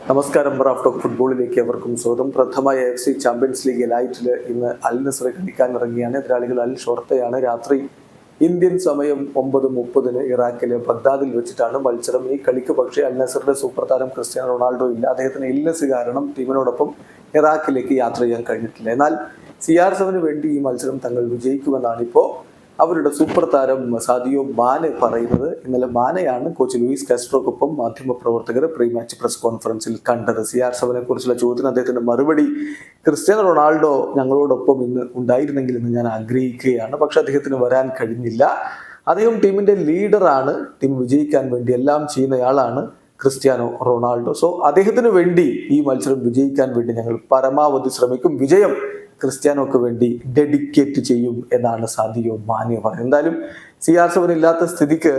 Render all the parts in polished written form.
നമസ്കാരം. Raf talk ഫുട്ബോളിലേക്ക് അവർക്കും സ്വാഗതം. പ്രഥമ AFC ചാമ്പ്യൻസ് ലീഗ് എലൈറ്റിൽ ഇന്ന് അൽ നസർ കളിക്കാൻ ഇറങ്ങിയാണ്. എതിരാളികൾ അൽ ഷോർത്തയാണ്. രാത്രി ഇന്ത്യൻ സമയം 9:30 ഇറാഖിലെ ബഗ്ദാദിൽ വെച്ചിട്ടാണ് മത്സരം. ഈ കളിക്ക് പക്ഷേ അൽ നസറിന്റെ സൂപ്പർ താരം ക്രിസ്ത്യാനോ റൊണാൾഡോ ഇല്ല. അദ്ദേഹത്തിന് ഇല്ലസ് കാരണം ടീമിനോടൊപ്പം ഇറാഖിലേക്ക് യാത്ര ചെയ്യാൻ കഴിഞ്ഞിട്ടില്ല. എന്നാൽ CR7 വേണ്ടി ഈ മത്സരം തങ്ങൾ വിജയിക്കുമെന്നാണ് ഇപ്പോൾ അവരുടെ സൂപ്പർ താരം സാദിയോ മാനെ പറയുന്നത്. ഇന്നലെ മാനെയാണ് കോച്ച് ലൂയിസ് കാസ്ട്രോക്കൊപ്പം മാധ്യമപ്രവർത്തകർ പ്രീ മാച്ച് പ്രസ് കോൺഫറൻസിൽ കണ്ടത്. CR7 കുറിച്ചുള്ള ചോദ്യത്തിന് അദ്ദേഹത്തിന്റെ മറുപടി, ക്രിസ്ത്യാനോ റൊണാൾഡോ ഞങ്ങളോടൊപ്പം ഇന്ന് ഉണ്ടായിരുന്നെങ്കിൽ എന്ന് ഞാൻ ആഗ്രഹിക്കുകയാണ്. പക്ഷെ അദ്ദേഹത്തിന് വരാൻ കഴിഞ്ഞില്ല. അദ്ദേഹം ടീമിന്റെ ലീഡറാണ്. ടീം വിജയിക്കാൻ വേണ്ടി എല്ലാം ചെയ്യുന്നയാളാണ് ക്രിസ്ത്യാനോ റൊണാൾഡോ. സോ അദ്ദേഹത്തിന് വേണ്ടി ഈ മത്സരം വിജയിക്കാൻ വേണ്ടി ഞങ്ങൾ പരമാവധി ശ്രമിക്കും. വിജയം ക്രിസ്ത്യാനോക്ക് വേണ്ടി ഡെഡിക്കേറ്റ് ചെയ്യും എന്നാണ് സാദിയോ മാനെ പറയുന്നത്. എന്തായാലും CR7 ഇല്ലാത്ത സ്ഥിതിക്ക്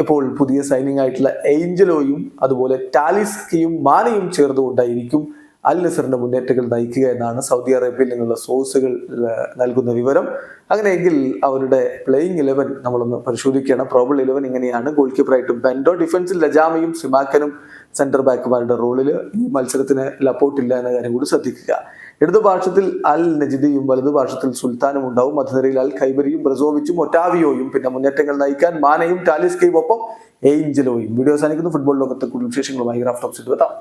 ഇപ്പോൾ പുതിയ സൈനിങ് ആയിട്ടുള്ള ഏഞ്ചലോയും അതുപോലെ ടാലിസ്കിയും മാനയും ചേർന്നുകൊണ്ടായിരിക്കും അൽ നസറിന്റെ മുന്നേറ്റങ്ങൾ നയിക്കുക എന്നാണ് സൗദി അറേബ്യയിൽ നിന്നുള്ള സോഴ്സുകൾ നൽകുന്ന വിവരം. അങ്ങനെയെങ്കിൽ അവരുടെ പ്ലേയിങ് 11 നമ്മളൊന്ന് പരിശോധിക്കുകയാണ്. പ്രോബിൾ 11 ഇങ്ങനെയാണ്. ഗോൾ കീപ്പറായിട്ടും ബെൻഡോ, ഡിഫൻസിൽ ലജാമയും സിമാക്കനും സെന്റർ ബാക്കുമാരുടെ റോളിൽ. ഈ മത്സരത്തിന് ലപ്പോർട്ടില്ല എന്ന കാര്യം കൂടി ശ്രദ്ധിക്കുക. ഇടതുപാർശ്വത്തിൽ അൽ നജിദിയും വലതുപാർശ്വത്തിൽ സുൽത്താനും ഉണ്ടാവും. മധ്യനിരയിൽ അൽ ഖൈബരിയും ബ്രസോവിച്ചും ഒറ്റാവിയോയും, പിന്നെ മുന്നേറ്റങ്ങൾ നയിക്കാൻ മാനയും ടാലിസ്കയും ഒപ്പം ഏഞ്ചലോയും. വീഡിയോ അവസാനിക്കുന്നു. ഫുട്ബോൾ ലോകത്തെ കൂടുതൽ വിശേഷങ്ങളുമായി റാഫ് ടോക്സിൽ എത്താം.